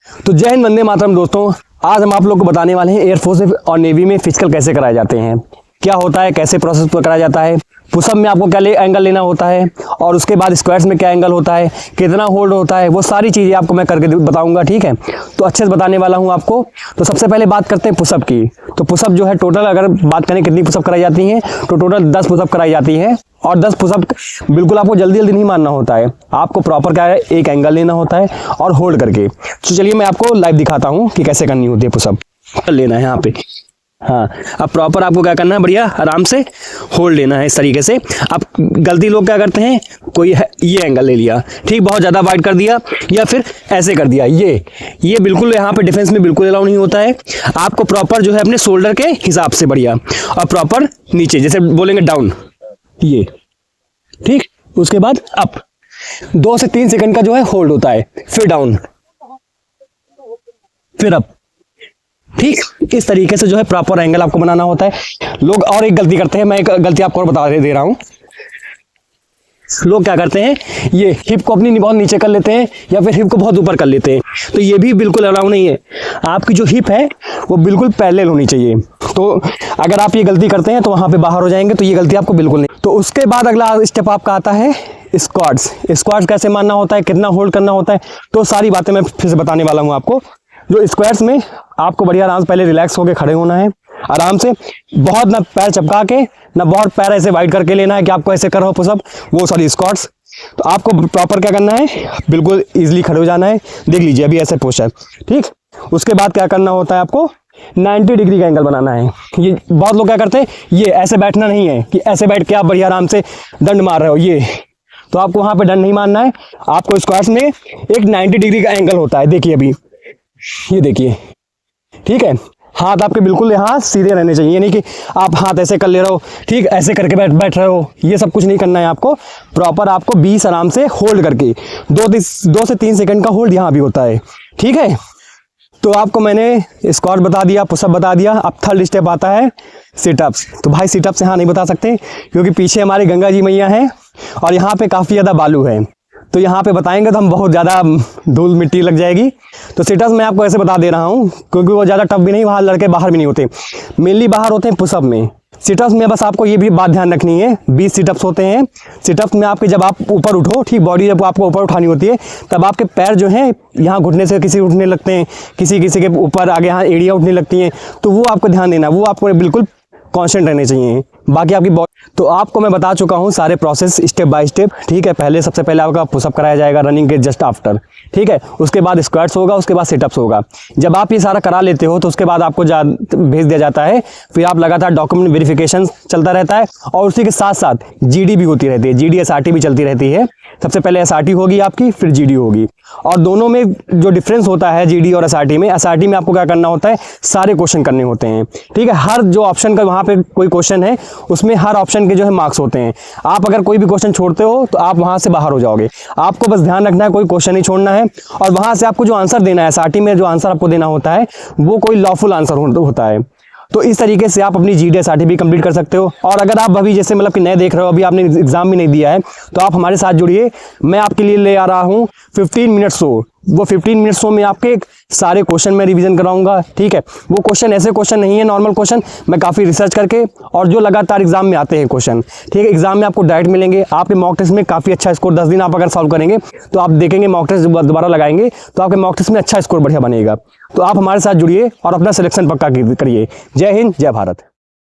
तो जय हिंद, वंदे मातरम दोस्तों। आज हम आप लोग को बताने वाले हैं एयरफोर्स और नेवी में फिजिकल कैसे कराए जाते हैं, क्या होता है, कैसे प्रोसेस कराया जाता है, पुशअप में आपको क्या एंगल लेना होता है और उसके बाद स्क्वाट्स में क्या एंगल होता है, कितना होल्ड होता है, वो सारी चीज़ें आपको मैं करके बताऊंगा। ठीक है, तो अच्छे से बताने वाला हूं आपको। तो सबसे पहले बात करते हैं पुशअप की। तो पुशअप जो है टोटल अगर बात करें कितनी पुशअप कराई जाती हैं, तो टोटल 10 पुशअप कराई जाती है। और 10 पुशअप बिल्कुल आपको जल्दी जल्दी नहीं मारना होता है, आपको प्रॉपर क्या है एक एंगल लेना होता है और होल्ड करके। तो चलिए मैं आपको लाइव दिखाता हूँ कि कैसे करनी होती है पुशअप। लेना है यहाँ पे, हाँ। अब प्रॉपर आपको क्या करना है, बढ़िया आराम से होल्ड लेना है इस तरीके से। अब गलती लोग क्या करते हैं, कोई ये एंगल ले लिया, ठीक, बहुत ज़्यादा वाइड कर दिया या फिर ऐसे कर दिया। ये बिल्कुल यहाँ पे डिफेंस में बिल्कुल अलाउ नहीं होता है। आपको प्रॉपर जो है अपने शोल्डर के हिसाब से बढ़िया और प्रॉपर नीचे, जैसे बोलेंगे डाउन, ये ठीक। उसके बाद अप 2 से 3 सेकंड का जो है होल्ड होता है, फिर डाउन, फिर अप, ठीक। इस तरीके से जो है प्रॉपर एंगल आपको बनाना होता है। लोग और एक गलती करते हैं, मैं एक गलती आपको और बता दे रहा हूं। लोग क्या करते हैं, ये हिप को अपनी बहुत नीचे कर लेते हैं या फिर हिप को बहुत ऊपर कर लेते हैं, तो ये भी बिल्कुल अलाउ नहीं है। आपकी जो हिप है वो बिल्कुल पैरेलल होनी चाहिए। तो अगर आप ये गलती करते हैं तो वहां पे बाहर हो जाएंगे, तो ये गलती आपको बिल्कुल नहीं। तो उसके बाद अगला स्टेप आपका आता है स्क्वाट्स। स्क्वाट्स कैसे मारना होता है, कितना होल्ड करना होता है, तो सारी बातें मैं फिर से बताने वाला हूँ आपको। जो स्क्वाट्स में आपको बढ़िया आराम से पहले रिलैक्स होकर खड़े होना है, आराम से, बहुत ना पैर चपका के ना बहुत पैर ऐसे वाइड करके लेना है कि आपको ऐसे करो पुशअप, वो सॉरी स्क्वाट्स। तो आपको प्रॉपर क्या करना है, बिल्कुल इजीली खड़े हो जाना है। देख लीजिए अभी ऐसे पोस्चर, ठीक। उसके बाद क्या करना होता है, आपको 90 डिग्री का एंगल बनाना है। ये बहुत लोग क्या करते हैं, ये ऐसे बैठना नहीं है कि ऐसे बैठ के आप बढ़िया आराम से दंड मार रहे हो, ये तो आपको वहां पे दंड नहीं मारना है। आपको स्क्वाट्स में एक 90 डिग्री का एंगल होता है, देखिए अभी ये देखिए, ठीक है। हाथ आपके बिल्कुल यहाँ सीधे रहने चाहिए, ये नहीं कि आप हाथ ऐसे कर ले रहे हो, ठीक, ऐसे करके बैठ रहे हो, ये सब कुछ नहीं करना है आपको। प्रॉपर आपको 20 आराम से होल्ड करके 2 से 3 सेकंड का होल्ड यहाँ भी होता है, ठीक है। तो आपको मैंने स्क्वाट बता दिया, पुशअप बता दिया। अब थर्ड स्टेप आता है सिटअप्स। तो भाई सिटअप्स यहाँ नहीं बता सकते क्योंकि पीछे हमारी गंगा जी मैया हैं और यहाँ पे काफ़ी ज़्यादा बालू है, तो यहाँ पे बताएंगे तो हम बहुत ज़्यादा धूल मिट्टी लग जाएगी। तो सिटअप्स मैं आपको ऐसे बता दे रहा हूँ क्योंकि वो ज़्यादा टफ भी नहीं, वहाँ लड़के बाहर भी नहीं होते, मेनली बाहर होते हैं पुशअप में। सिटअप्स में बस आपको ये भी बात ध्यान रखनी है, 20 सिटअप्स होते हैं। सिटअप्स में आपके जब आप ऊपर उठो, ठीक, बॉडी जब आपको ऊपर उठानी होती है, तब आपके पैर जो हैं यहाँ घुटने से किसी उठने लगते हैं, किसी किसी के ऊपर आगे यहाँ एड़ियाँ उठने लगती हैं, तो वो आपको ध्यान देना, वो आपको बिल्कुल कॉन्स्टेंट रहने चाहिए। बाकी आपकी बॉडी, तो आपको मैं बता चुका हूँ सारे प्रोसेस स्टेप बाय स्टेप, ठीक है। पहले सबसे पहले आपका पुशअप कराया जाएगा रनिंग के जस्ट आफ्टर, ठीक है। उसके बाद स्क्वाट्स होगा, उसके बाद सिटअप्स होगा। जब आप ये सारा करा लेते हो तो उसके बाद आपको भेज दिया जाता है, फिर आप लगातार डॉक्यूमेंट वेरिफिकेशन चलता रहता है और उसी के साथ साथ जीडी भी होती रहती है, जीडी एसआरटी भी चलती रहती है। सबसे पहले एसआरटी होगी आपकी, फिर जीडी होगी, और दोनों में जो डिफरेंस होता है जीडी और एसआरटी में, एसआरटी में आपको क्या करना होता है, सारे क्वेश्चन करने होते हैं, ठीक है। हर जो ऑप्शन का वहाँ पे कोई क्वेश्चन है उसमें हर ऑप्शन के जो है मार्क्स होते हैं। आप अगर कोई भी क्वेश्चन छोड़ते हो तो आप वहाँ से बाहर हो जाओगे। आपको बस ध्यान रखना है कोई क्वेश्चन नहीं छोड़ना है, और वहाँ से आपको जो आंसर देना है, एसआरटी में जो आंसर आपको देना होता है वो कोई लॉफुल आंसर होता है। तो इस तरीके से आप अपनी जीडी एसआरटी भी कंप्लीट कर सकते हो। और अगर आप अभी जैसे मतलब कि नए देख रहे हो, अभी आपने एग्जाम भी नहीं दिया है, तो आप हमारे साथ जुड़िए। मैं आपके लिए ले आ रहा हूँ 15 मिनट शो। वो 15 मिनट शो में आपके सारे क्वेश्चन मैं रिवीजन कराऊंगा, ठीक है। वो क्वेश्चन ऐसे क्वेश्चन नहीं है नॉर्मल क्वेश्चन, मैं काफ़ी रिसर्च करके, और जो लगातार एग्जाम में आते हैं क्वेश्चन, ठीक है। एग्जाम में आपको डायरेक्ट मिलेंगे, आपके मॉक टेस्ट में काफ़ी अच्छा स्कोर 10 दिन आप अगर सॉल्व करेंगे तो आप देखेंगे मॉक टेस्ट दोबारा लगाएंगे तो आपके मॉक टेस्ट में अच्छा स्कोर बढ़िया बनेगा। तो आप हमारे साथ जुड़िए और अपना सिलेक्शन पक्का करिए। जय हिंद, जय भारत।